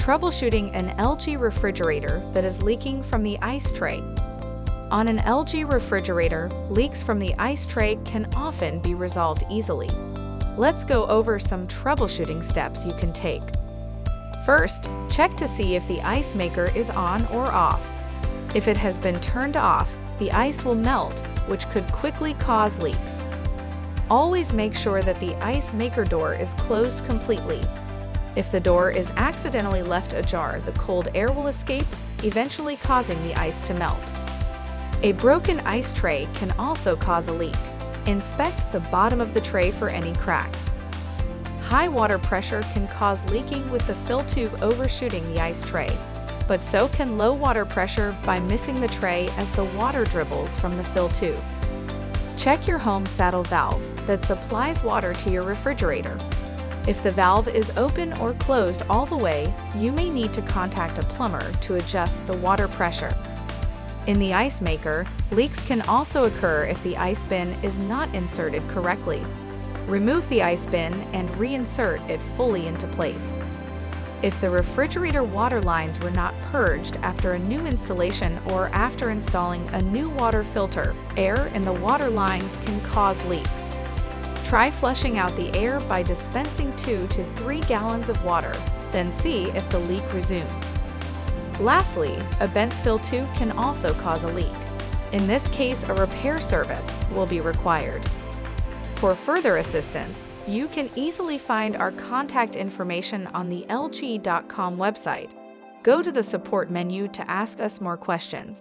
Troubleshooting an LG refrigerator that is leaking from the ice tray. On an LG refrigerator, leaks from the ice tray can often be resolved easily. Let's go over some troubleshooting steps you can take. First, check to see if the ice maker is on or off. If it has been turned off, the ice will melt, which could quickly cause leaks. Always make sure that the ice maker door is closed completely. If the door is accidentally left ajar, the cold air will escape, eventually causing the ice to melt. A broken ice tray can also cause a leak. Inspect the bottom of the tray for any cracks. High water pressure can cause leaking with the fill tube overshooting the ice tray, but so can low water pressure by missing the tray as the water dribbles from the fill tube. Check your home saddle valve that supplies water to your refrigerator. If the valve is open or closed all the way, you may need to contact a plumber to adjust the water pressure. In the ice maker, leaks can also occur if the ice bin is not inserted correctly. Remove the ice bin and reinsert it fully into place. If the refrigerator water lines were not purged after a new installation or after installing a new water filter, air in the water lines can cause leaks. Try flushing out the air by dispensing 2 to 3 gallons of water, then see if the leak resumes. Lastly, a bent fill tube can also cause a leak. In this case, a repair service will be required. For further assistance, you can easily find our contact information on the LG.com website. Go to the support menu to ask us more questions.